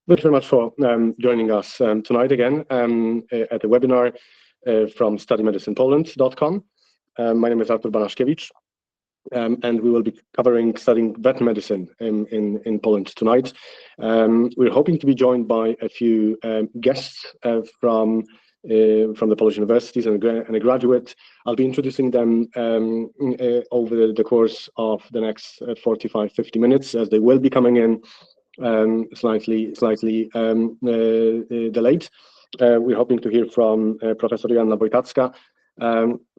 Thank you very much for joining us tonight again at the webinar from StudyMedicinePoland.com. My name is Artur Banaszkiewicz, and we will be covering studying veterinary medicine in Poland tonight. We're hoping to be joined by a few guests from the Polish universities and a graduate. I'll be introducing them over the course of the next 45-50 minutes, as they will be coming in slightly delayed. We're hoping to hear from Professor Joanna Wojtacka,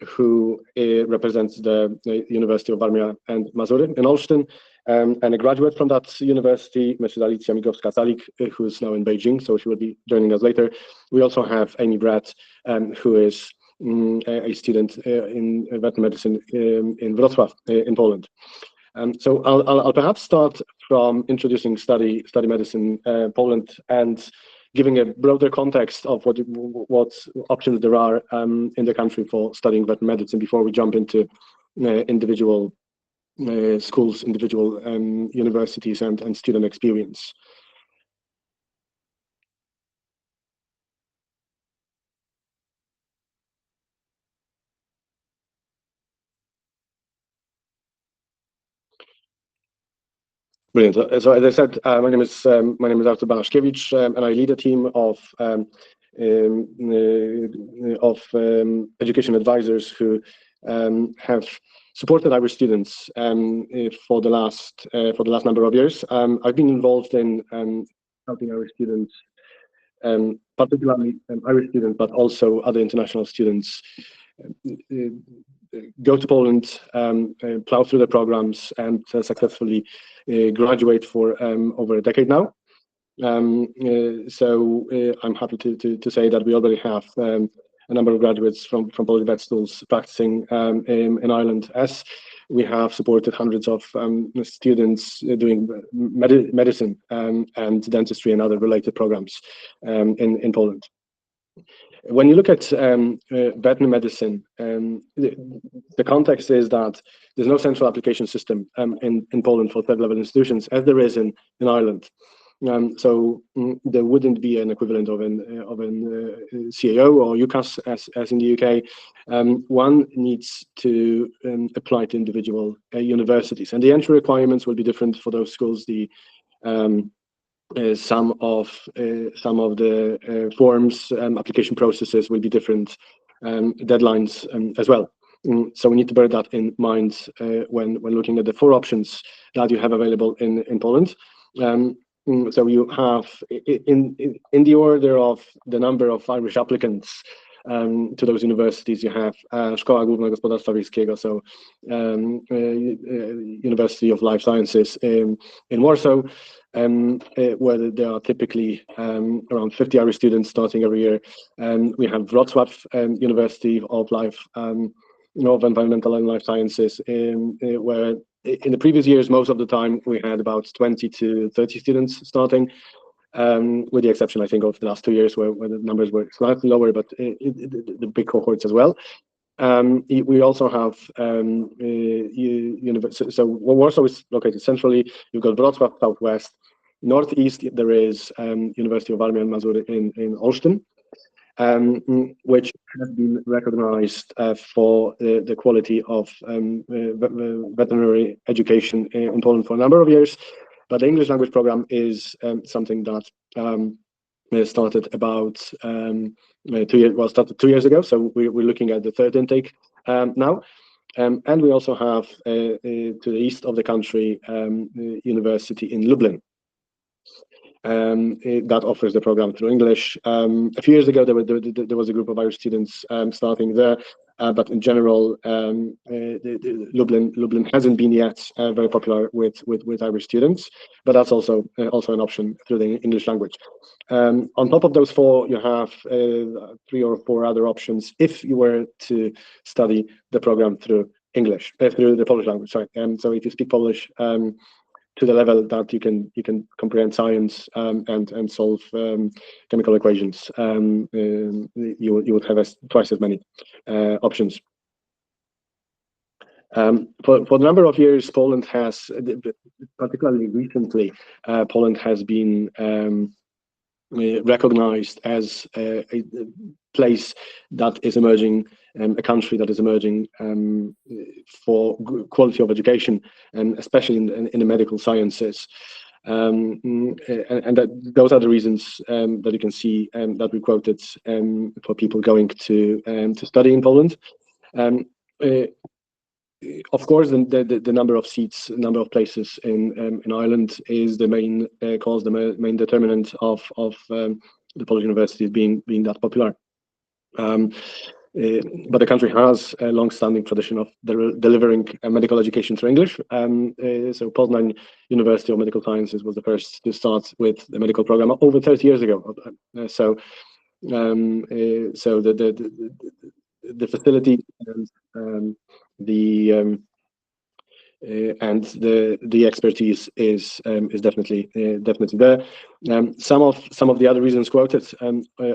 who represents the University of Warmia and Mazury in Olsztyn, and a graduate from that university, Mrs. Alicja Migowska-Calik, who is now in Beijing, so she will be joining us later. We also have Amy Brett, who is a student in veterinary medicine in Wroclaw in Poland. So I'll perhaps start from introducing Study Medicine Poland and giving a broader context of what options there are in the country for studying veterinary medicine before we jump into individual schools, individual universities and student experience. Brilliant. So as I said, my name is Artur Banaszkiewicz, and I lead a team of education advisors who have supported our students for the last number of years. I've been involved in helping our students, particularly Irish students, but also other international students, go to Poland, plow through the programs, and successfully graduate for over a decade now. So I'm happy to say that we already have a number of graduates from Polish vet schools practicing in Ireland, as we have supported hundreds of students doing medicine and dentistry and other related programs in Poland. When you look at veterinary medicine, the context is that there's no central application system in Poland for third-level institutions, as there is in Ireland. So there wouldn't be an equivalent of an CAO or UCAS as in the UK. One needs to apply to individual universities, and the entry requirements will be different for those schools. Some of the forms and application processes will be different, deadlines as well. So we need to bear that in mind when looking at the four options that you have available in Poland. So you have in the order of the number of Irish applicants to those universities, you have Szkoła Główna Gospodarstwa Wiejskiego, so University of Life Sciences in Warsaw, where there are typically around 50 Irish students starting every year. We have Wroclaw University of Life, of Environmental and Life Sciences, where in the previous years, most of the time, we had about 20 to 30 students starting, with the exception, I think, of the last 2 years where the numbers were slightly lower, but the big cohorts as well. We also have so Warsaw is located centrally. You've got Wrocław southwest. Northeast, there is University of Warmia and Mazury in Olsztyn, which has been recognized for the quality of veterinary education in Poland for a number of years. But the English language program is something that started about 2 years. Well, started 2 years ago. So we're looking at the third intake now, and we also have to the east of the country university in Lublin that offers the program through English. A few years ago, there was a group of Irish students starting there, but in general, Lublin hasn't been yet very popular with Irish students, but that's also an option through the English language. On top of those four, you have 3 or 4 other options if you were to study the program through English, through the Polish language. Sorry, so if you speak Polish to the level that you can comprehend science and solve chemical equations, you would have twice as many options. For a number of years, Poland has, particularly recently, Poland has been recognized as a place that is emerging, a country that is emerging for quality of education, especially in the medical sciences. And those are the reasons that you can see that we quoted for people going to study in Poland. Of course, the number of seats, number of places in Ireland is the main cause, the main determinant of the Polish universities being that popular. But the country has a long-standing tradition of delivering medical education through English. So Poznań University of Medical Sciences was the first to start with the medical program over 30 years ago. So the facility and the expertise is definitely there. Some of the other reasons quoted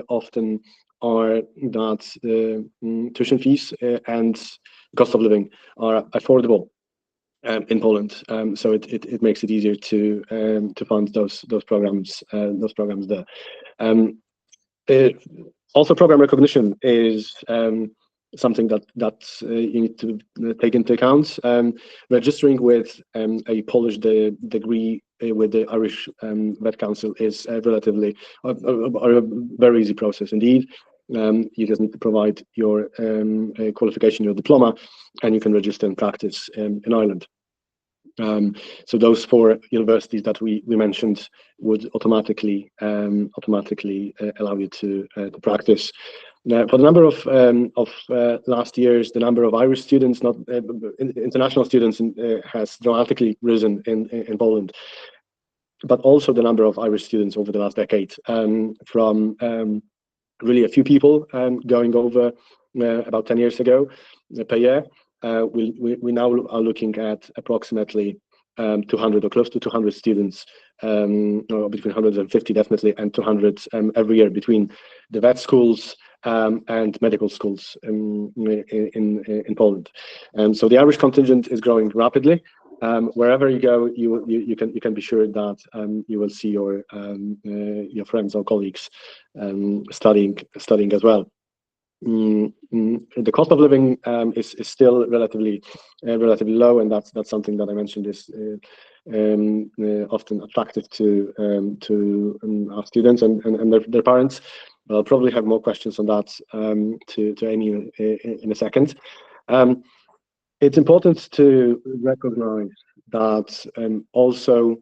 often are that tuition fees and cost of living are affordable in Poland, so it makes it easier to fund those programs there. Also, program recognition is something that you need to take into account. Registering with a Polish degree with the Irish Vet Council is a very easy process indeed. You just need to provide your qualification, your diploma, and you can register and practice in Ireland. So those 4 universities that we mentioned would automatically allow you to practice. For the number of last years, the number of Irish students, not international students, has dramatically risen in Poland, but also the number of Irish students over the last decade, from really a few people going over about 10 years ago per year. We now are looking at approximately 200 or close to 200 students, or between 150 definitely and 200 every year between the vet schools and medical schools in Poland. So the Irish contingent is growing rapidly. Wherever you go, you can be sure that you will see your friends or colleagues studying as well. The cost of living is still relatively low, and that's something that I mentioned is often attractive to our students and their parents. I'll probably have more questions on that to Amy in a second. It's important to recognize that also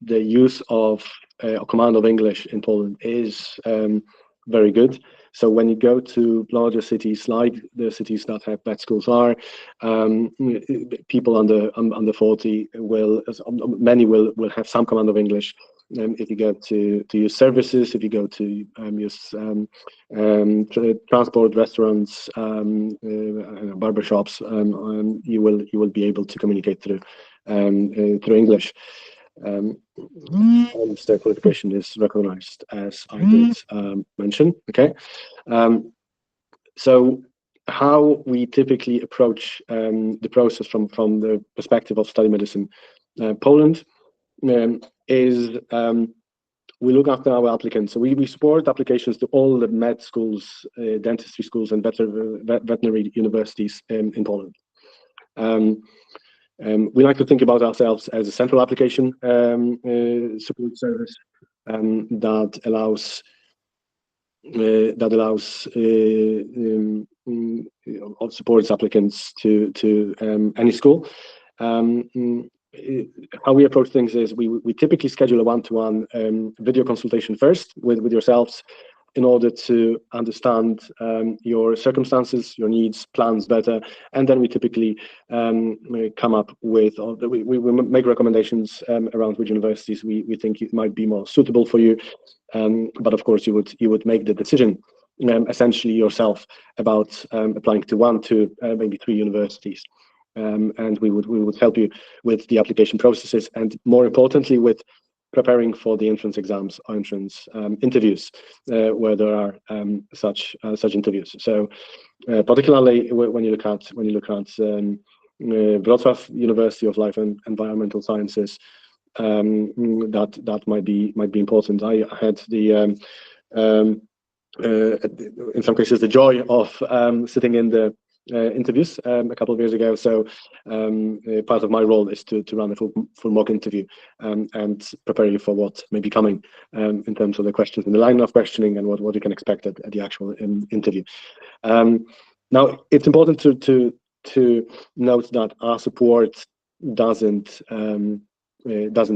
the use of command of English in Poland is very good. So when you go to larger cities, like the cities that have vet schools are, people under 40 many will have some command of English. If you go to use services, if you go to use transport, restaurants, barbershops, you will be able to communicate through English. And the qualification is recognized, as I did mention. Okay, so how we typically approach the process from the perspective of Study Medicine Poland is we look after our applicants. So we support applications to all the med schools, dentistry schools, and veterinary universities in Poland. We like to think about ourselves as a central application support service that allows supports applicants to any school. How we approach things is we typically schedule a one-to-one video consultation first with yourselves in order to understand your circumstances, your needs, plans better, and then we typically come up with, we make recommendations around which universities we think it might be more suitable for you. But of course, you would make the decision essentially yourself about applying to 1, 2, maybe 3 universities. And we would help you with the application processes, and more importantly, with preparing for the entrance exams or entrance interviews, where there are such interviews. So, particularly when you look at Wrocław University of Life and Environmental Sciences, that might be important. I had the in some cases the joy of sitting in the interviews a couple of years ago. So part of my role is to run a full mock interview and prepare you for what may be coming in terms of the questions and the line of questioning and what you can expect at the actual interview. Now, it's important to note that our support doesn't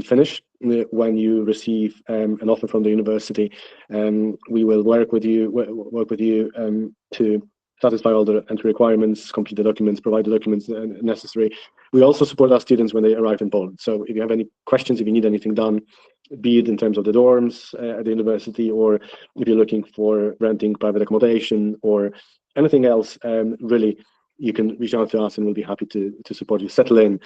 finish when you receive an offer from the university. We will work with you to satisfy all the entry requirements, complete the documents, provide the documents necessary. We also support our students when they arrive in Poland. So if you have any questions, if you need anything done, be it in terms of the dorms at the university, or if you're looking for renting private accommodation or anything else, really, you can reach out to us and we'll be happy to support you settle in.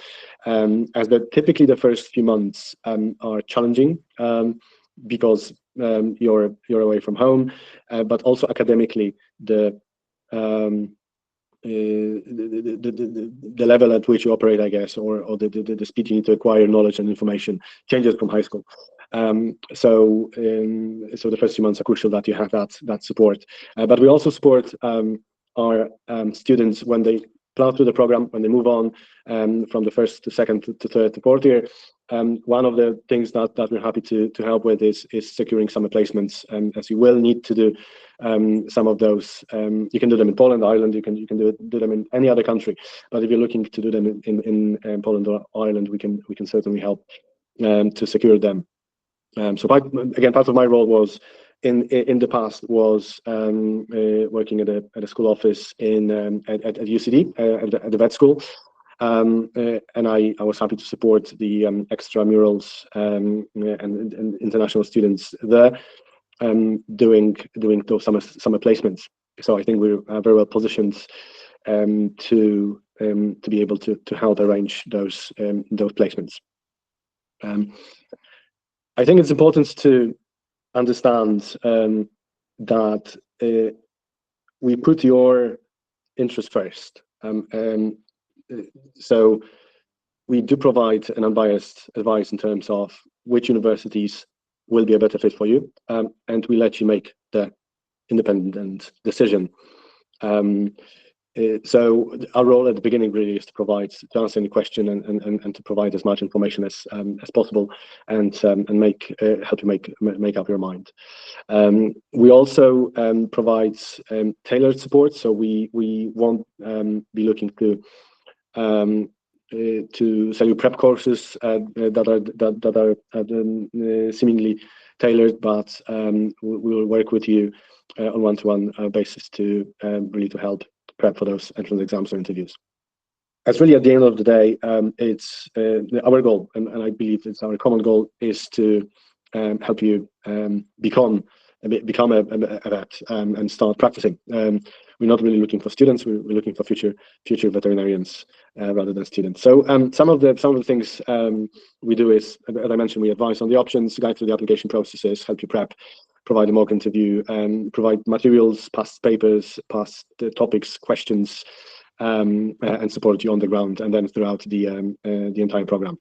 As typically the first few months are challenging because you're away from home, but also academically the level at which you operate, I guess, or the speed you need to acquire knowledge and information changes from high school. So the first few months are crucial that you have that support. But we also support our students when they plow through the program, when they move on from the first to second to third to fourth year. One of the things that we're happy to help with is securing summer placements, as you will need to do some of those. You can do them in Poland, Ireland. You can do them in any other country. But if you're looking to do them in Poland or Ireland, we can certainly help to secure them. So part of my role was in the past was working at a school office at UCD at the vet school, and I was happy to support the extramurals and international students there, doing those summer placements. So I think we're very well positioned to be able to help arrange those placements. I think it's important to understand that we put your interest first. So we do provide an unbiased advice in terms of which universities will be a better fit for you, and we let you make the independent decision. So our role at the beginning really is to answer any question and to provide as much information as possible, and help you make up your mind. We also provide tailored support, so we won't be looking to sell you prep courses that are seemingly tailored, but we will work with you on one-to-one basis to really to help prep for those entrance exams or interviews. As really at the end of the day, it's our goal, and I believe it's our common goal, is to help you become a vet and start practicing. We're not really looking for students; we're looking for future veterinarians rather than students. So some of the things we do is, as I mentioned, we advise on the options, guide through the application processes, help you prep, provide a mock interview, provide materials, past papers, past topics, questions, and support you on the ground and then throughout the entire program.